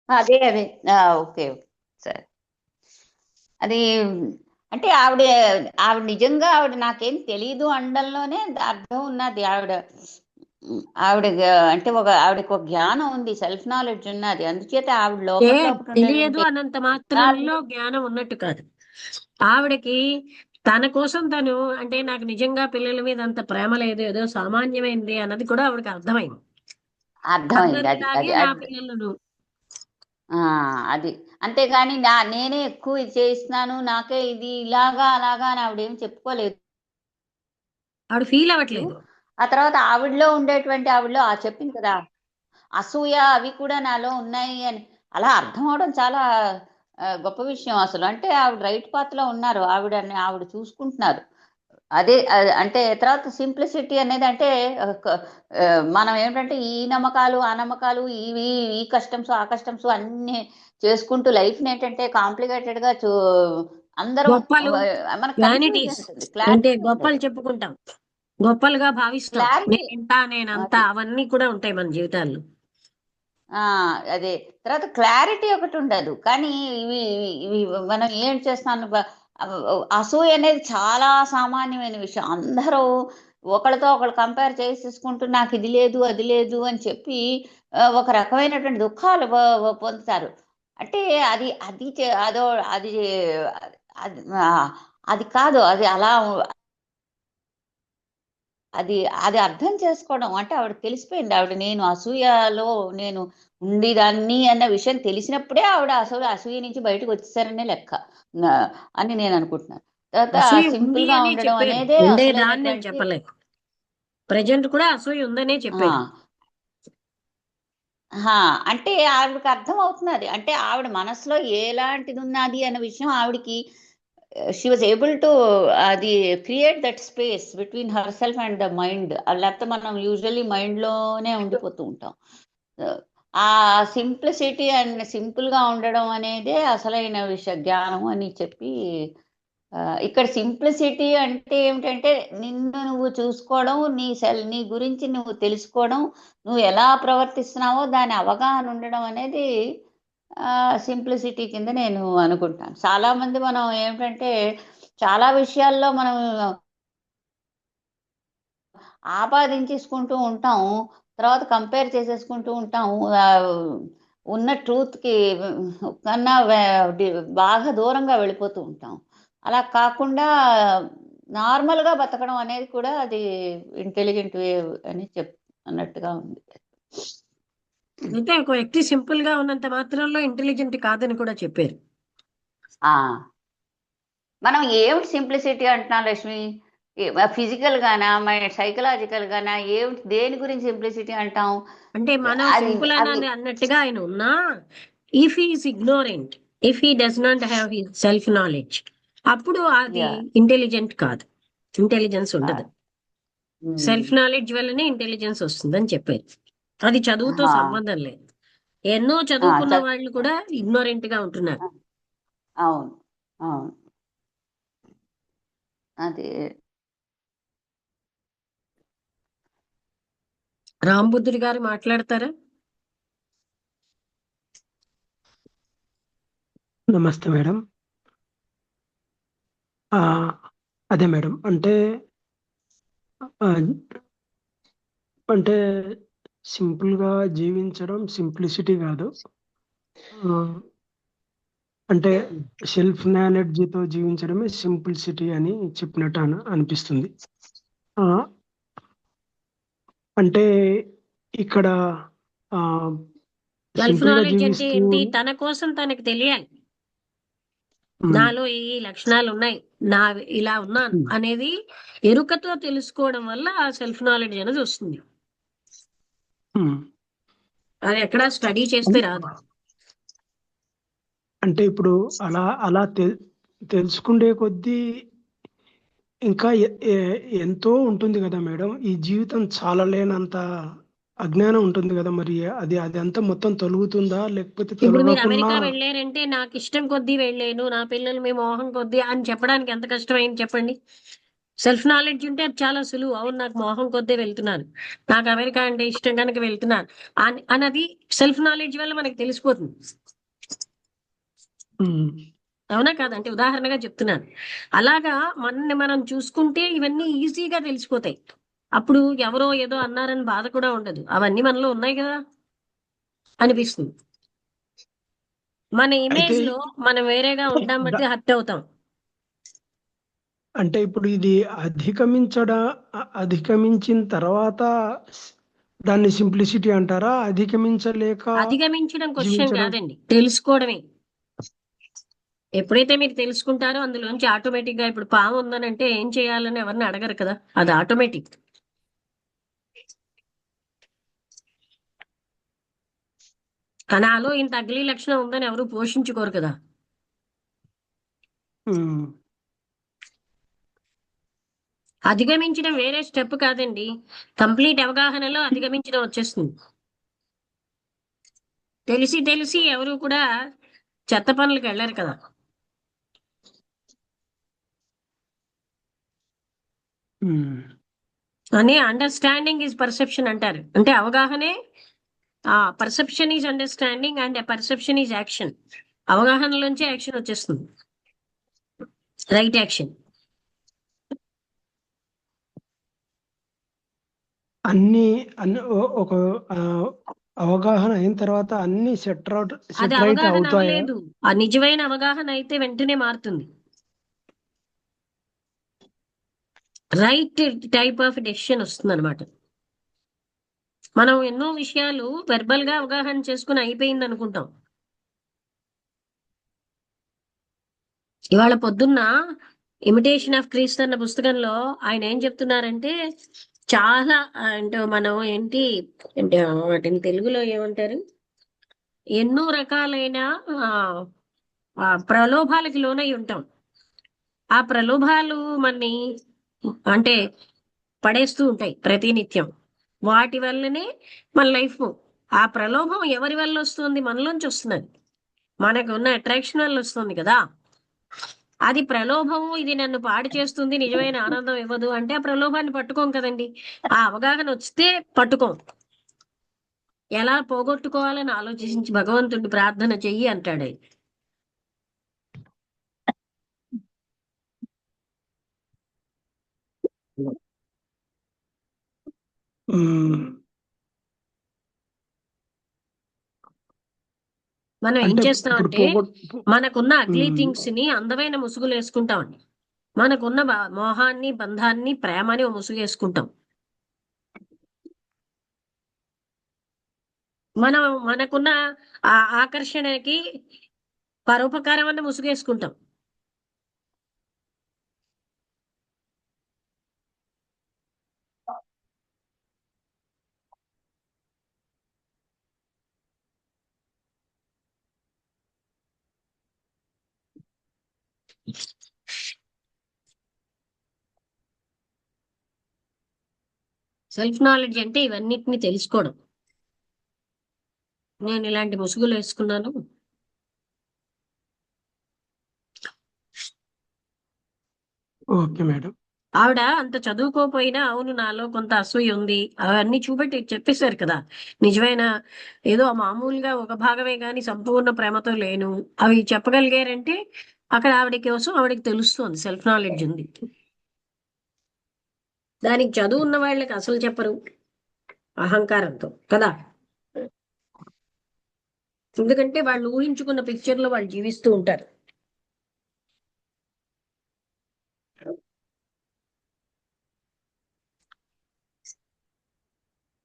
అదే అదే. ఓకే, సరే. అది అంటే ఆవిడ నిజంగా ఆవిడ నాకేం తెలియదు అనడంలోనే అర్థం ఉన్నది. ఆవిడ అంటే ఆవిడకి ఒక జ్ఞానం ఉంది, సెల్ఫ్ నాలెడ్జ్ ఉన్నది. అందుచేత ఆవిడ ఏ లోపల లోపల తెలియదు ఉండేటువంటి అన్నంత గుణాలు. మాత్రంలో జ్ఞానం ఉన్నట్టు కాదు. ఆవిడకి తన కోసం తను, అంటే నాకు నిజంగా పిల్లల మీద అంత ప్రేమ లేదు, ఏదో సామాన్యమైంది అన్నది కూడా ఆవిడకి అర్థమైంది. అర్థమైంది అది అందరిలాగే అది నా అది పిల్లలను. ఆ అది అంతేగాని నేనే ఎక్కువ ఇది చేయిస్తున్నాను, నాకే ఇది ఇలాగా అలాగా అని ఆవిడేం చెప్పుకోలేదు. ఆవిడ ఫీల్ అవ్వట్లేదు. ఆ తర్వాత ఆవిడలో చెప్పింది కదా, అసూయ అవి కూడా నాలో ఉన్నాయి అని అలా అర్థం అవడం చాలా గొప్ప విషయం అసలు. అంటే ఆవిడ రైట్ పాత్ లో ఉన్నారు, ఆవిడ చూసుకుంటున్నారు. అదే అంటే తర్వాత సింప్లిసిటీ అనేది అంటే ఆ, క- ఆ, మనం ఏంటంటే ఈ నమ్మకాలు ఆ నమ్మకాలు ఇవి ఈ కస్టమ్స్ ఆ కస్టమ్స్ అన్ని చేసుకుంటూ లైఫ్ ఏంటంటే కాంప్లికేటెడ్ గా అందరం గొప్పలు, మనకు కన్ఫ్యూజన్ వ్యానిటీస్, ఉంటుంది, అంటే క్లారిటీ గొప్పలు ఉండదు. చెప్పుకుంటాం, గొప్పలుగా భావిస్తాం, క్లారిటీ నేనింత నేనంత, అది అవన్నీ కూడా ఉంటాయి మన జీవితాల్లో. ఆ అదే. తర్వాత క్లారిటీ ఒకటి ఉండదు. కానీ ఇవి ఇవి మనం ఏం చేస్తున్నాను అసూయ అనేది చాలా సామాన్యమైన విషయం. అందరూ ఒకళ్ళతో ఒకళ్ళు కంపేర్ చేసేసుకుంటూ నాకు ఇది లేదు అది లేదు అని చెప్పి ఒక రకమైనటువంటి దుఃఖాలు పొందుతారు. అంటే అది అది అదో అది అది అది కాదు, అది అలా అది అది అర్థం చేసుకోవడం అంటే ఆవిడకి తెలిసిపోయింది. నేను అసూయలో నేను ఉండేదాన్ని అన్న విషయం తెలిసినప్పుడే ఆవిడ అసూయ నుంచి బయటకు వచ్చేసారనే లెక్క నా- అని నేను అనుకుంటున్నాను. తర్వాత అసూయ సింపుల్ ఉంది గా అనే ఉండడం చెప్పారు, అనేదే ఉండేదాన్ని నేను అసలైనటువంటి చెప్పలేదు. ప్రజెంట్ కూడా అసూయ ఉందనే ఆ చెప్పారు. హా, అంటే ఆవిడకి అర్థం అవుతున్నది. అంటే ఆవిడ మనసులో ఎలాంటిది ఉన్నది అన్న విషయం ఆవిడకి షీ వాజ్ ఏబుల్ టు అది create that space between her self and the mind. లేకపోతే మనం యూజువల్లీ మైండ్ లోనే ఉండిపోతూ ఉంటాం. ఆ సింప్లిసిటీ అండ్ సింపుల్ గా ఉండడం అనేదే అసలైన జ్ఞానం అని చెప్పి ఇక్కడ సింప్లిసిటీ అంటే ఏమిటంటే నిన్ను నువ్వు చూసుకోవడం, నీ గురించి నువ్వు తెలుసుకోవడం, నువ్వు ఎలా ప్రవర్తిస్తున్నావో దాని అవగాహన ఉండడం అనేది సింప్లిసిటీ కింద నేను అనుకుంటాను. చాలా మంది మనం ఏమిటంటే చాలా విషయాల్లో మనం ఆపాదించేసుకుంటూ ఉంటాం, తర్వాత కంపేర్ చేసేసుకుంటూ ఉంటాం. ఆ, ఉన్న ట్రూత్ కి కన్నా బాగా దూరంగా వెళ్ళిపోతూ ఉంటాం. అలా కాకుండా నార్మల్ గా బతకడం అనేది కూడా అది ఇంటెలిజెంట్ వే అని అన్నట్టుగా ఉంది. అయితే ఒక వ్యక్తి సింపుల్ గా ఉన్నంత మాత్రంలో ఇంటెలిజెంట్ కాదని కూడా చెప్పారు. ఆ మనం ఏమిటి సింప్లిసిటీ అంటున్నాం లక్ష్మి? ఫిజికల్ గానా సైకలాజికల్ గానా ఏమిటి, దేని గురించి సింప్లిసిటీ అంటాం? అంటే మనం అది సింపుల్ అవి అని అన్నట్టుగా ఆయన ఉన్నా, if is ignorant, if he does not have he self knowledge, అప్పుడు అది యా ఇంటెలిజెంట్ కాదు, ఇంటెలిజెన్స్ ఉండదు. కాదు. సెల్ఫ్ నాలెడ్జ్ వల్లనే ఇంటెలిజెన్స్ వస్తుందని చెప్పారు. అది చదువుతో హా, సంబంధం లేదు. ఎన్నో ఆ, చదువుకున్న వాళ్ళు కూడా ఇగ్నోరెంట్ గా ఉంటున్నారు. అవును, అవును. అది రాంబుద్ధుడి గారు మాట్లాడతారా? నమస్తే మేడం. ఆ, అదే మేడం, అంటే ఆ, అంటే సింపుల్ గా జీవించడం సింప్లిసిటీ కాదు. ఆ, అంటే సెల్ఫ్ నాలెడ్జ్తో జీవించడమే సింప్లిసిటీ అని చెప్పినట్టు అనిపిస్తుంది. ఆ, అంటే ఇక్కడ ఆ సెల్ఫ్ సింపుల్ గా నాలెడ్జ్ అంటే జీవిస్తూ ఏంటి? తన కోసం తనకు తెలియాలి, ఉమ్, నాలో ఈ లక్షణాలు ఉన్నాయి, నా ఇలా ఉన్నాను ఉమ్, అనేది ఎరుకతో తెలుసుకోవడం వల్ల ఆ సెల్ఫ్ నాలెడ్జ్ అనేది వస్తుంది. ఉమ్. అది ఎక్కడ స్టడీ చేస్తే రాదు. అంటే ఇప్పుడు అలా అలా తెలుసుకుండే కొద్దీ ఇంకా ఎంతో ఉంటుంది కదా మేడం. ఈ జీవితం చాలలేనంత అజ్ఞానం ఉంటుంది కదా. మరి అది అదంతా మొత్తం తొలుగుతుందా, లేకపోతే ఇప్పుడు మీరు తొలగకున్నా? అమెరికా వెళ్ళారంటే నాకు ఇష్టం కొద్దీ వెళ్ళాను, నా పిల్లలు మీ మోహం కొద్దీ అని చెప్పడానికి ఎంత కష్టమైంది చెప్పండి. సెల్ఫ్ నాలెడ్జ్ ఉంటే అది చాలా సులువు. అవును, నాకు మోహం కొద్దీ వెళ్తున్నాను, నాకు అమెరికా అంటే ఇష్టం కనుక వెళ్తున్నాను అన్నది సెల్ఫ్ నాలెడ్జ్ వల్ల మనకి తెలిసిపోతుంది. ఉమ్, అవునా కాదంటే ఉదాహరణగా చెప్తున్నాను. అలాగా మనల్ని మనం చూసుకుంటే ఇవన్నీ ఈజీగా తెలిసిపోతాయి. అప్పుడు ఎవరో ఏదో అన్నారని బాధ కూడా ఉండదు. అవన్నీ మనలో ఉన్నాయి కదా అనిపిస్తుంది. మన అయితే ఇమేజ్ లో మనం వేరేగా ఉంటాం బట్టి ద- హర్ట్ అవుతాం. అంటే ఇప్పుడు ఇది అధిగమించిన తర్వాత స్- దాన్ని సింప్లిసిటీ అంటారా? అధిగమించలేక అధిగమించడం క్వశ్చన్ జీవించడం. కాదండి, తెలుసుకోవడమే. ఎప్పుడైతే మీరు తెలుసుకుంటారో అందులోంచి ఆటోమేటిక్ గా, ఇప్పుడు పాము ఉందనంటే ఏం చేయాలని ఎవరిని అడగరు కదా, అది ఆటోమేటిక్. నాలో ఇంత అగ్లీ లక్షణం ఉందని ఎవరు పోషించుకోరు కదా. ఉమ్, అధిగమించడం వేరే స్టెప్ కాదండి, కంప్లీట్ అవగాహనలో అధిగమించడం వచ్చేస్తుంది. తెలిసి తెలిసి ఎవరు కూడా చెత్త పనులకు వెళ్ళరు కదా. ఉమ్, అని అండర్స్టాండింగ్ ఈజ్ పర్సెప్షన్ అంటారు. అంటే అవగాహనే, perception is understanding and perception is action. అవగాహనలోంచి యాక్షన్ వచ్చేస్తుంది, రైట్ యాక్షన్. అన్ని అన్ని ఒక ఆ, అవగాహన అయిన తర్వాత అన్ని అది సెట్ రైట్ అవగాహన అవుతాయా? అవ్వలేదు. ఆ నిజమైన అవగాహన అయితే వెంటనే మారుతుంది. రైట్ టైప్ ఆఫ్ డెసిషన్ వస్తుంది అనమాట. మనం ఎన్నో విషయాలు వెర్బల్ గా అవగాహన చేసుకుని అయిపోయింది అనుకుంటాం. ఇవాళ పొద్దున్న ఇమిటేషన్ ఆఫ్ క్రీస్తు అన్న పుస్తకంలో ఆయన ఏం చెప్తున్నారంటే, చాలా అంటే మనం ఏంటి అంటే వాటిని తెలుగులో ఏమంటారు, ఎన్నో రకాలైన ఆ, ప్రలోభాలకి లోనై ఉంటాం. ఆ ప్రలోభాలు మనని అంటే పడేస్తూ ఉంటాయి ప్రతినిత్యం. వాటి వల్లనే మన లైఫ్, ఆ ప్రలోభం ఎవరి వల్ల వస్తుంది, మనలోంచి వస్తున్నది. మనకు ఉన్న అట్రాక్షన్ వల్ల వస్తుంది కదా. అది ప్రలోభము, ఇది నన్ను పాడు చేస్తుంది, నిజమైన ఆనందం ఇవ్వదు అంటే ఆ ప్రలోభాన్ని పట్టుకోం కదండి. ఆ అవగాహన వస్తే పట్టుకోం. ఎలా పోగొట్టుకోవాలని ఆలోచించి భగవంతుడిని ప్రార్థన చెయ్యి అంటాడు ఆయన. ఉమ్, మనం ఏం అంటే ఇప్పుడు చేస్తామంటే మనకున్న అగ్లీ ఉమ్, థింగ్స్ ని అందమైన ముసుగులు వేసుకుంటామండి. మనకున్న మోహాన్ని, బంధాన్ని, ప్రేమని ఓ ముసుగు వేసుకుంటాం. మనం మనకున్న ఆ ఆకర్షణకి పరోపకారం అన్న ముసుగేసుకుంటాం. సెల్ఫ్ నాలెడ్జ్ అంటే ఇవన్నిటిని తెలుసుకోవడం. నేను ఇలాంటి ముసుగులు వేసుకున్నాను. Okay madam. ఆవిడ అంత చదువుకోపోయినా అవును నాలో కొంత అసూయ ఉంది అవన్నీ చూపెట్టి చెప్పేశారు కదా. నిజమైన ఏదో మామూలుగా ఒక భాగమే కానీ సంపూర్ణ ప్రేమతో లేను అవి చెప్పగలిగారంటే అక్కడ ఆవిడ కోసం ఆవిడకి తెలుస్తుంది సెల్ఫ్ నాలెడ్జ్ ఉంది. దానికి చదువు ఉన్న వాళ్ళకి అసలు చెప్పరు, అహంకారంతో కదా. ఎందుకంటే వాళ్ళు ఊహించుకున్న పిక్చర్ లో వాళ్ళు జీవిస్తూ ఉంటారు.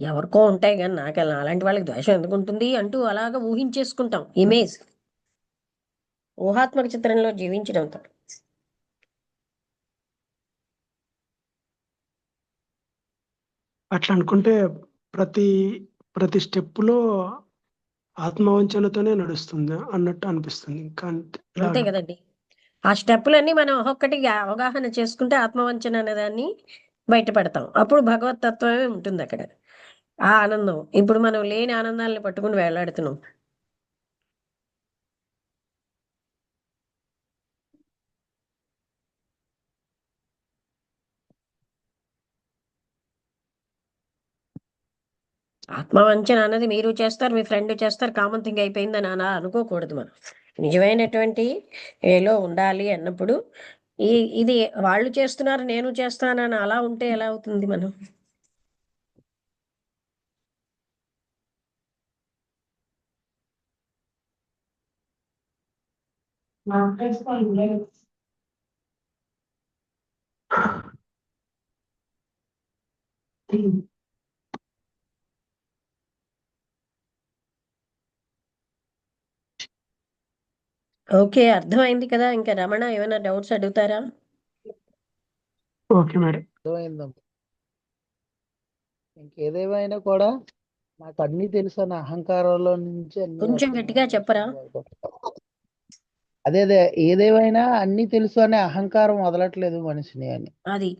ఎవరికో ఉంటాయి కానీ నాకు అలాంటి వాళ్ళకి ద్వేషం ఎందుకు ఉంటుంది అంటూ అలాగా ఊహించేసుకుంటాం. ఇమేజ్, ఊహాత్మక చిత్రంలో జీవించడంతో. అట్లా అనుకుంటే ప్రతి ప్రతి స్టెప్ లో ఆత్మవంచనతోనే నడుస్తుంది అన్నట్టు అనిపిస్తుంది. ఇంకా అంతే లాగా. కదండి. ఆ స్టెప్పులన్నీ మనం ఒక్కొక్కటిగా అవగాహన చేసుకుంటే ఆత్మవంచన అనే దాన్ని బయటపడతాం. అప్పుడు భగవత్ తత్వమే ఉంటుంది అక్కడ. ఆ ఆనందం, ఇప్పుడు మనం లేని ఆనందాలను పట్టుకుని వేలాడుతున్నాం. ఆత్మవంచన అన్నది మీరు చేస్తారు, మీ ఫ్రెండ్ చేస్తారు, కామన్ థింగ్ అయిపోయిందని అలా అనుకోకూడదు మనం. నిజమైనటువంటి ఏలో ఉండాలి అన్నప్పుడు ఈ ఇది వాళ్ళు చేస్తున్నారు నేను చేస్తానని అలా ఉంటే ఎలా అవుతుంది మనం? ఓకే, అర్థమైంది కదా. ఇంకా రమణ ఏమైనా డౌట్స్ అడుగుతారా? Okay madam. అర్థమైందమ్మా. ఇంకేదేమైనా కూడా నాకు అన్ని తెలుసు అన్న అహంకారంలో నుంచి అన్ని కొంచెం గట్టిగా చెప్పరా? అదే అదే ఏదేమైనా అన్ని తెలుసు అనే అహంకారం వదలట్లేదు మనిషిని అని. అది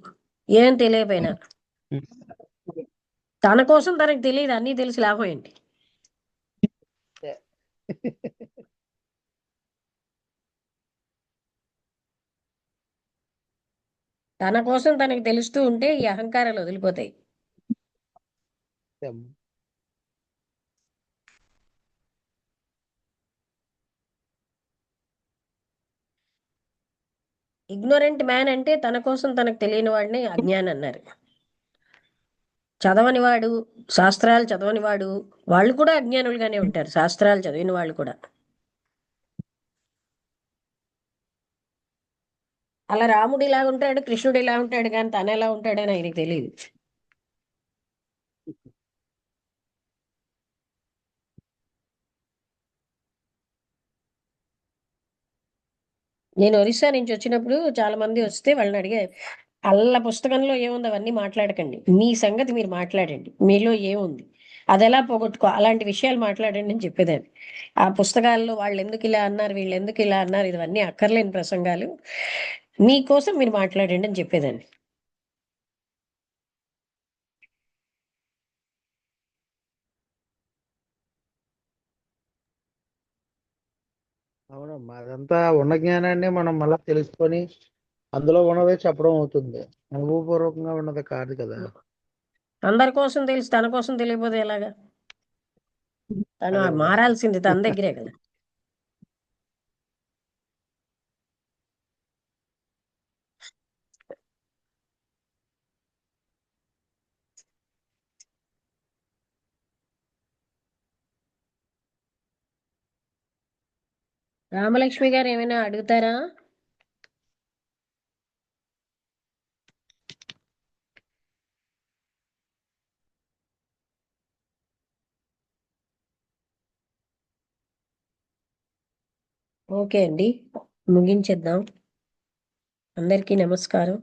ఏం తెలియపోయినా తన కోసం తనకు తెలియదు, అన్నీ తెలిసి లాభం ఏంటి? తన కోసం తనకు తెలుస్తూ ఉంటే ఈ అహంకారాలు వదిలిపోతాయి. ఇగ్నోరెంట్ మ్యాన్ అంటే తన కోసం తనకు తెలియని వాడిని అజ్ఞాని అన్నారు. చదవని వాడు, శాస్త్రాలు చదవని వాడు, వాళ్ళు కూడా అజ్ఞానులుగానే ఉంటారు, శాస్త్రాలు చదివిన వాళ్ళు కూడా. అలా రాముడు ఇలా ఉంటాడు, కృష్ణుడు ఇలా ఉంటాడు, కానీ తను ఎలా ఉంటాడని ఆయనకి తెలియదు. నేను ఒరిస్సా నుంచి వచ్చినప్పుడు చాలా మంది వస్తే వాళ్ళని అడిగే, అల్ల పుస్తకంలో ఏముంది అవన్నీ మాట్లాడకండి, మీ సంగతి మీరు మాట్లాడండి, మీలో ఏముంది, అది ఎలా పోగొట్టుకో, అలాంటి విషయాలు మాట్లాడండి అని చెప్పేదాన్ని. ఆ పుస్తకాల్లో వాళ్ళు ఎందుకు ఇలా అన్నారు, వీళ్ళు ఎందుకు ఇలా అన్నారు, ఇవన్నీ అక్కర్లేని ప్రసంగాలు, మీకోసం మీరు మాట్లాడండి అని చెప్పేదాన్ని. అవునమ్మా, అదంతా ఉన్న జ్ఞానాన్ని మనం మళ్ళీ తెలుసుకొని అందులో ఉన్నదే చెప్పడం అవుతుంది, అనుభవపూర్వకంగా ఉన్నది కాదు కదా. అందరి కోసం తెలిసి తన కోసం తెలియకపోతే ఎలాగా? తను అదే కదా. మారాల్సింది తన దగ్గరే కదా. రామలక్ష్మి గారు ఏమైనా అడుగుతారా? ఓకే అండి, ముగించేద్దాం. అందరికీ నమస్కారం.